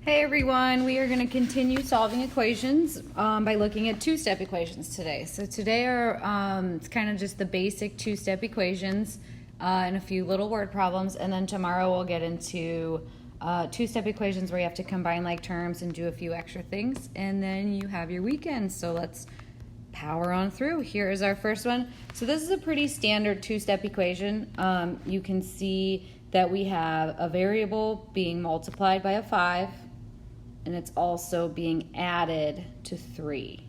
Hey everyone, we are going to continue solving equations by looking at two-step equations today. So today it's kind of just the basic two-step equations and a few little word problems, and then tomorrow we'll get into two-step equations where you have to combine like terms and do a few extra things, and then you have your weekend. So let's power on through. Here is our first one. So this is a pretty standard two-step equation. You can see that we have a variable being multiplied by a 5, and it's also being added to 3.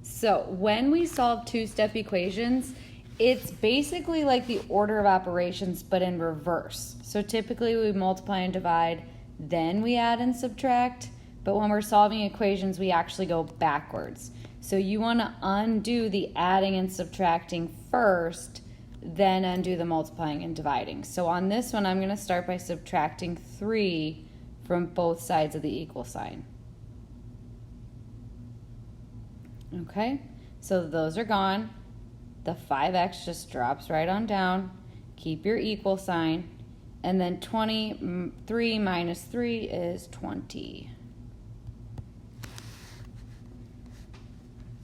So when we solve two-step equations, it's basically like the order of operations, but in reverse. So typically we multiply and divide, then we add and subtract, but when we're solving equations, we actually go backwards. So you want to undo the adding and subtracting first, then undo the multiplying and dividing. So on this one, I'm going to start by subtracting 3 from both sides of the equal sign. Okay, so those are gone. The 5x just drops right on down. Keep your equal sign. And then 23 minus 3 is 20.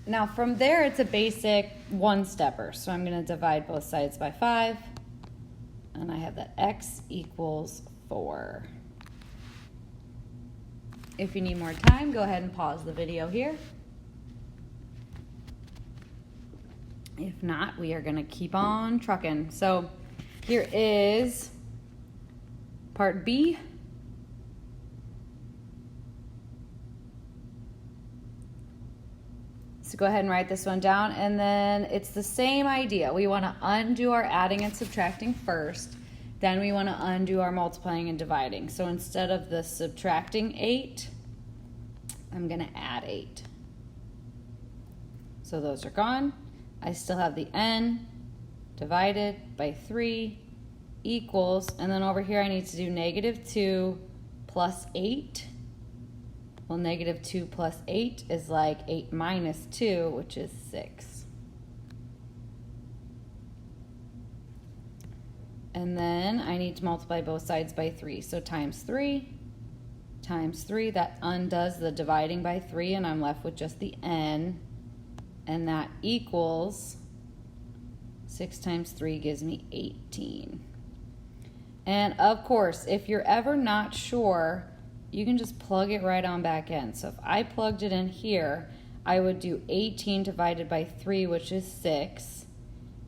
Now from there, it's a basic one-stepper. So I'm going to divide both sides by 5. And I have that x equals 4. If you need more time, go ahead and pause the video here. If not, we are going to keep on trucking. So here is part B. So go ahead and write this one down, and then it's the same idea. We want to undo our adding and subtracting first, then we want to undo our multiplying and dividing. So instead of the subtracting 8, I'm going to add 8. So those are gone. I still have the n divided by 3 equals, and then over here I need to do -2 plus 8. Well, -2 plus 8 is like 8 minus 2, which is 6. And then I need to multiply both sides by 3. So times 3 times 3, that undoes the dividing by 3, and I'm left with just the n. And that equals 6 times 3 gives me 18. And of course, if you're ever not sure, you can just plug it right on back in. So if I plugged it in here, I would do 18 divided by 3, which is 6.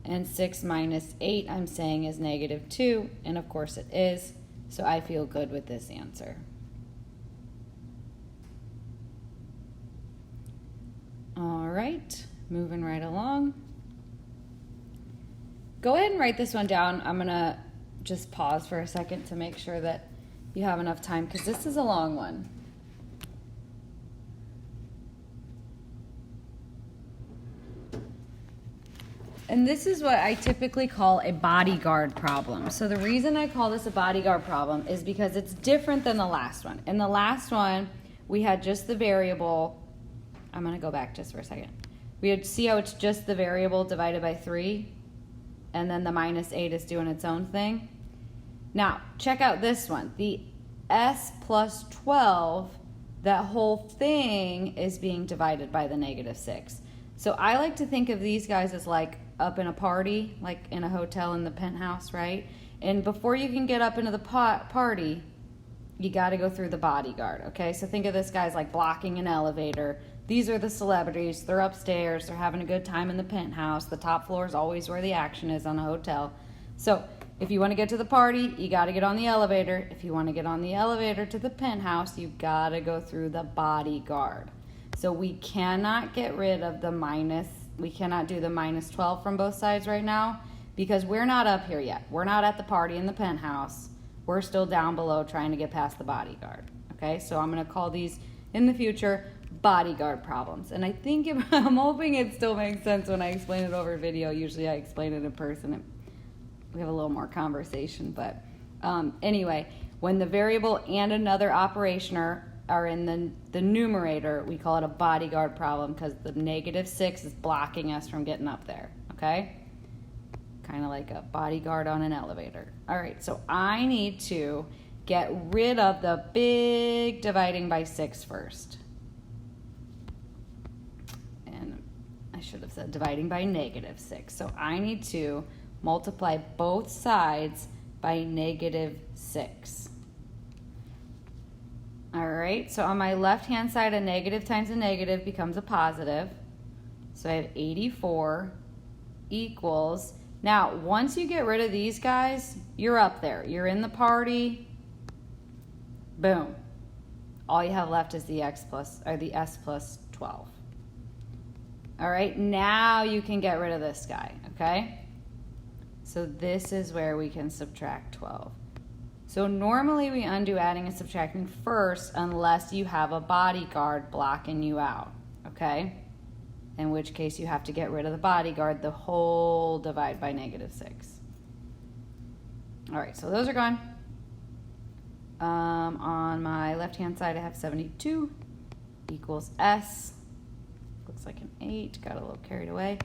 And 6 minus 8, I'm saying, is -2. And of course it is. So I feel good with this answer. All right, moving right along. Go ahead and write this one down. I'm going to just pause for a second to make sure that you have enough time, because this is a long one. And this is what I typically call a bodyguard problem. So the reason I call this a bodyguard problem is because it's different than the last one. In the last one, we had just the variable. I'm going to go back just for a second. We had see how it's just the variable divided by 3, and then the -8 is doing its own thing. Now, check out this one. The s plus 12, that whole thing is being divided by the -6. So I like to think of these guys as like up in a party, like in a hotel in the penthouse, right? And before you can get up into the party, you got to go through the bodyguard, okay? So think of this guy as like blocking an elevator. These are the celebrities. They're upstairs. They're having a good time in the penthouse. The top floor is always where the action is on a hotel. So if you want to get to the party, you got to get on the elevator. If you want to get on the elevator to the penthouse, you got to go through the bodyguard. So we cannot get rid of the we cannot do the -12 from both sides right now, because we're not up here yet. We're not at the party in the penthouse. We're still down below trying to get past the bodyguard. Okay, so I'm going to call these in the future bodyguard problems. And I think I'm hoping it still makes sense when I explain it over video. Usually I explain it in person. We have a little more conversation, but anyway, when the variable and another operation are in the numerator, we call it a bodyguard problem because the -6 is blocking us from getting up there, okay? kind of like a bodyguard on an elevator. All right, so I need to get rid of the big dividing by 6 first. And I should have said dividing by -6. So I need to multiply both sides by -6. All right, so on my left-hand side, a negative times a negative becomes a positive. So I have 84 equals, now once you get rid of these guys, you're up there. You're in the party. Boom. All you have left is the s plus 12. All right, now you can get rid of this guy, okay? So this is where we can subtract 12. So normally we undo adding and subtracting first unless you have a bodyguard blocking you out, okay? In which case you have to get rid of the bodyguard, the whole divide by -6. All right, so those are gone. On my left-hand side, I have 72 equals S. Looks like an 8, got a little carried away.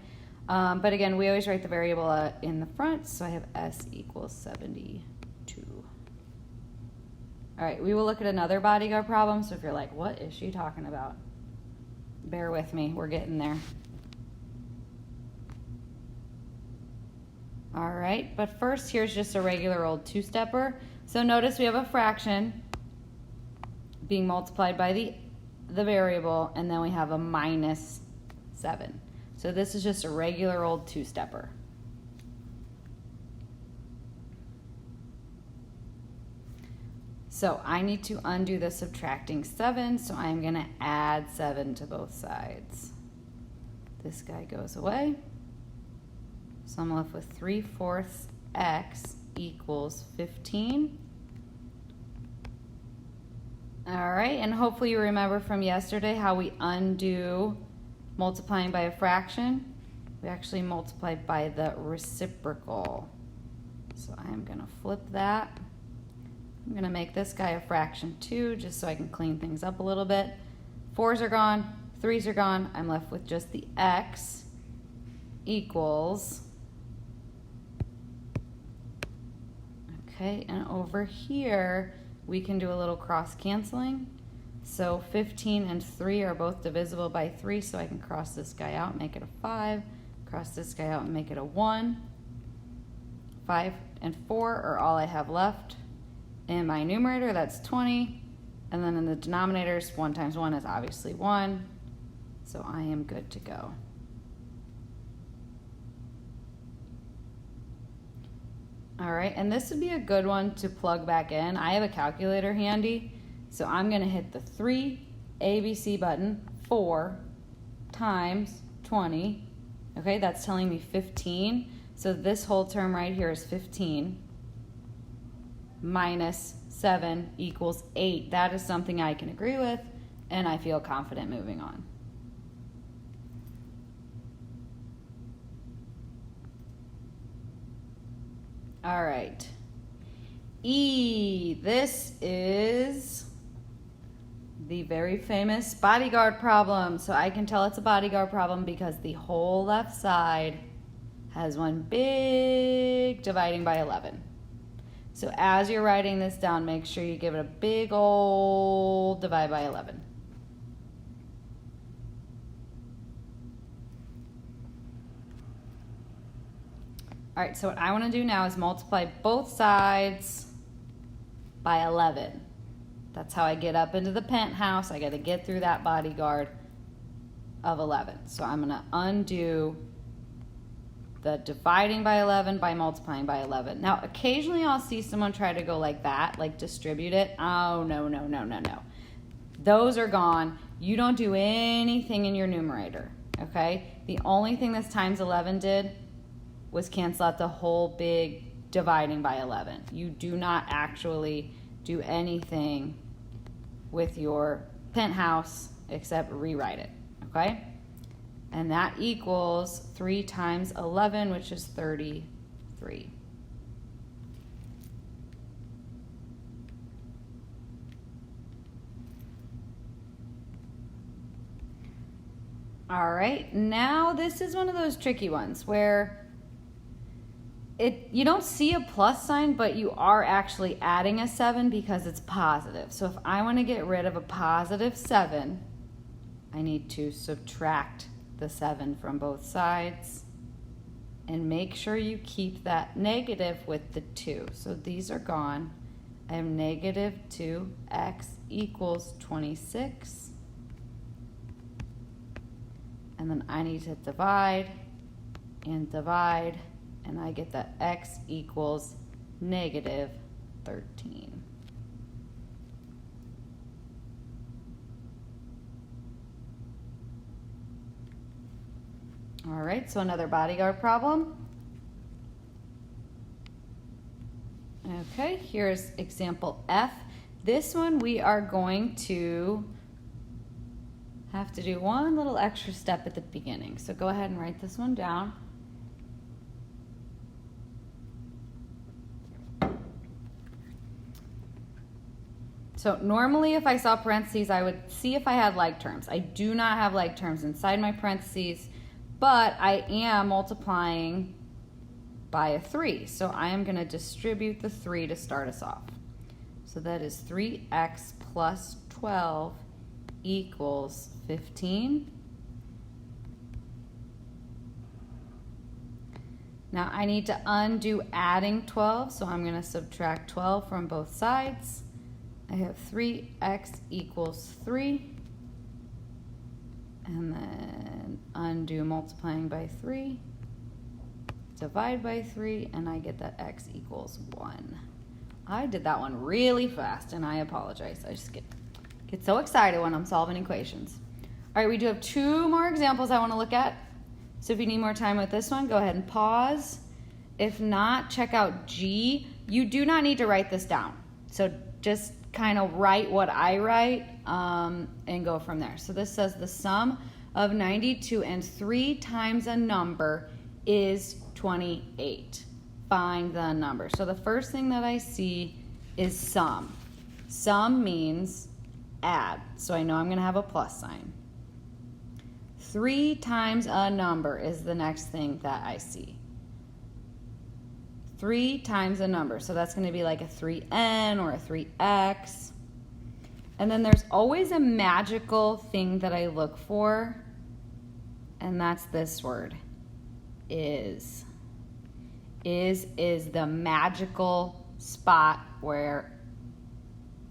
But again, we always write the variable in the front, so I have S equals 72. All right, we will look at another bodyguard problem, so if you're like, what is she talking about? Bear with me, we're getting there. All right, but first here's just a regular old two-stepper. So notice we have a fraction being multiplied by the variable, and then we have a -7. So this is just a regular old two-stepper. So I need to undo the subtracting 7, so I'm going to add 7 to both sides. This guy goes away. So I'm left with 3/4 x equals 15. All right, and hopefully you remember from yesterday how we undo multiplying by a fraction. We actually multiplied by the reciprocal. So I'm going to flip that. I'm going to make this guy a fraction too, just so I can clean things up a little bit. 4's are gone, 3's are gone. I'm left with just the x equals. Okay, and over here, we can do a little cross canceling. So 15 and 3 are both divisible by 3, so I can cross this guy out, make it a 5. Cross this guy out and make it a 1. 5 and 4 are all I have left. In my numerator, that's 20. And then in the denominators, 1 times 1 is obviously 1. So I am good to go. All right, and this would be a good one to plug back in. I have a calculator handy, so I'm going to hit the 3 ABC button, 4 times 20. Okay, that's telling me 15. So this whole term right here is 15 minus 7 equals 8. That is something I can agree with, and I feel confident moving on. All right. E, this is the very famous bodyguard problem. So I can tell it's a bodyguard problem because the whole left side has one big dividing by 11. So as you're writing this down, make sure you give it a big old divide by 11. All right, so what I want to do now is multiply both sides by 11. That's how I get up into the penthouse. I got to get through that bodyguard of 11. So I'm going to undo the dividing by 11 by multiplying by 11. Now, occasionally I'll see someone try to go like that, like distribute it. Oh, no, no, no, no, no. Those are gone. You don't do anything in your numerator, okay? The only thing this times 11 did was cancel out the whole big dividing by 11. You do not actually do anything with your penthouse except rewrite it, okay? And that equals 3 times 11, which is 33. All right, now this is one of those tricky ones where you don't see a plus sign, but you are actually adding a 7 because it's positive. So if I want to get rid of a positive 7, I need to subtract the 7 from both sides. And make sure you keep that negative with the 2. So these are gone. I have negative 2x equals 26. And then I need to divide, and I get that x equals negative 13. All right, so another bodyguard problem. Okay, here's example F. This one we are going to have to do one little extra step at the beginning. So go ahead and write this one down. So normally if I saw parentheses, I would see if I had like terms. I do not have like terms inside my parentheses, but I am multiplying by a 3. So I am going to distribute the 3 to start us off. So that is 3x plus 12 equals 15. Now I need to undo adding 12, so I'm going to subtract 12 from both sides. I have 3x equals 3. And then undo multiplying by 3. Divide by 3, and I get that x equals 1. I did that one really fast, and I apologize. I just get so excited when I'm solving equations. All right, we do have 2 more examples I want to look at. So if you need more time with this one, go ahead and pause. If not, check out G. You do not need to write this down. So just kind of write what I write and go from there. So this says the sum of 92 and 3 times a number is 28. Find the number. So the first thing that I see is sum. Sum means add. So I know I'm going to have a plus sign. 3 times a number is the next thing that I see. 3 times a number. So that's going to be like a 3n or a 3x. And then there's always a magical thing that I look for, and that's this word, is. Is the magical spot where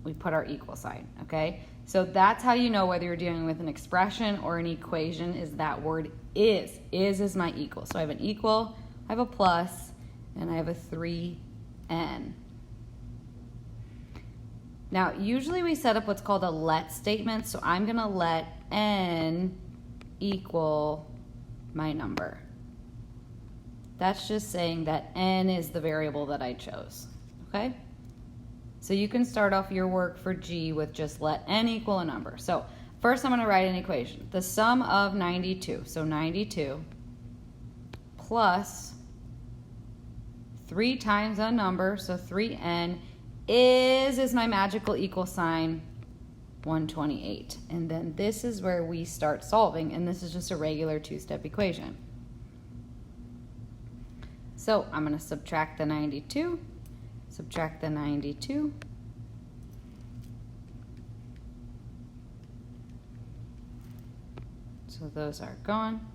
we put our equal sign, okay? So that's how you know whether you're dealing with an expression or an equation, is that word is. Is my equal. So I have an equal, I have a plus, and I have a 3n. Now, usually we set up what's called a let statement, so I'm going to let n equal my number. That's just saying that n is the variable that I chose, okay? So you can start off your work for G with just let n equal a number. So first I'm going to write an equation. The sum of 92, so 92 plus 3 times a number, so 3n, is my magical equal sign, 128. And then this is where we start solving, and this is just a regular 2-step equation. So I'm going to subtract the 92, subtract the 92. So those are gone.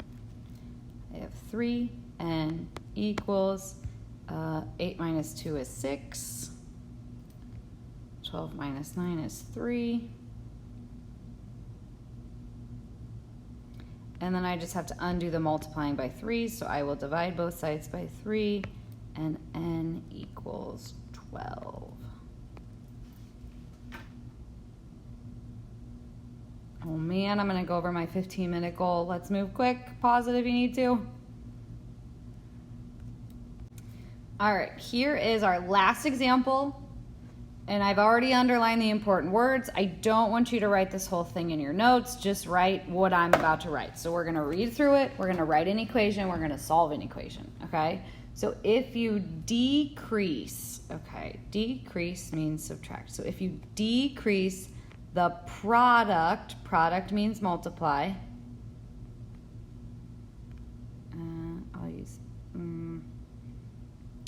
I have 3n equals 8 minus 2 is 6. 12 minus 9 is 3. And then I just have to undo the multiplying by 3, so I will divide both sides by 3, and n equals 12. Oh man, I'm going to go over my 15-minute goal. Let's move quick. Pause it if you need to. All right, here is our last example. And I've already underlined the important words. I don't want you to write this whole thing in your notes. Just write what I'm about to write. So we're going to read through it. We're going to write an equation. We're going to solve an equation, okay? So if you decrease, okay, decrease means subtract. So if you decrease the product means multiply. I'll use,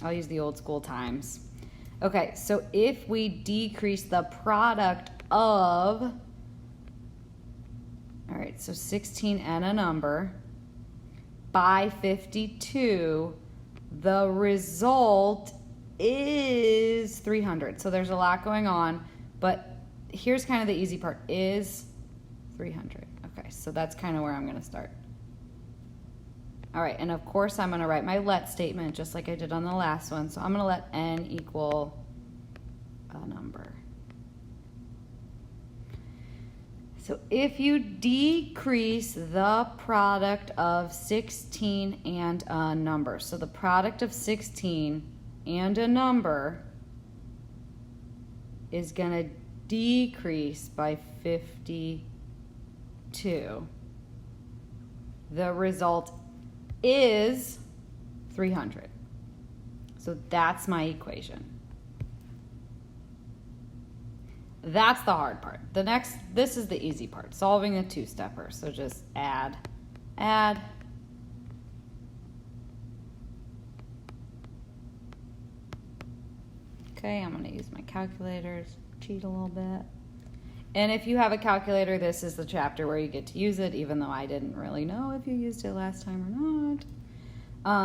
I'll use the old school times. Okay, so if we decrease the product of, all right, so 16 and a number by 52, the result is 300. So there's a lot going on, but here's kind of the easy part, is 300. Okay, so that's kind of where I'm going to start. All right, and of course I'm going to write my let statement just like I did on the last one. So I'm going to let n equal a number. So if you decrease the product of 16 and a number, so the product of 16 and a number is going to decrease by 52. The result is 300. So that's my equation. That's the hard part. This is the easy part, solving a two-stepper. So just add. Okay, I'm gonna use my calculators, cheat a little bit. And if you have a calculator, this is the chapter where you get to use it, even though I didn't really know if you used it last time or not.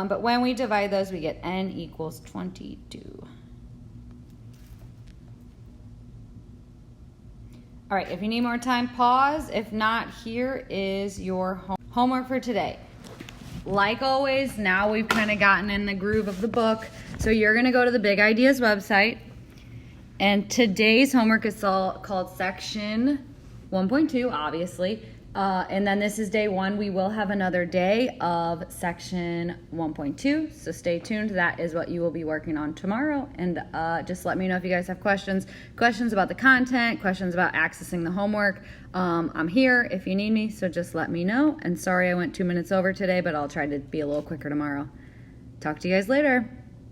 But when we divide those, we get n equals 22. All right, if you need more time, pause. If not, here is your homework for today. Like always, now we've kind of gotten in the groove of the book. So you're going to go to the Big Ideas website. And today's homework is called Section 1.2, obviously. And then this is day 1. We will have another day of Section 1.2. So stay tuned. That is what you will be working on tomorrow. And just let me know if you guys have questions about the content, questions about accessing the homework. I'm here if you need me, so just let me know. And sorry I went 2 minutes over today, but I'll try to be a little quicker tomorrow. Talk to you guys later.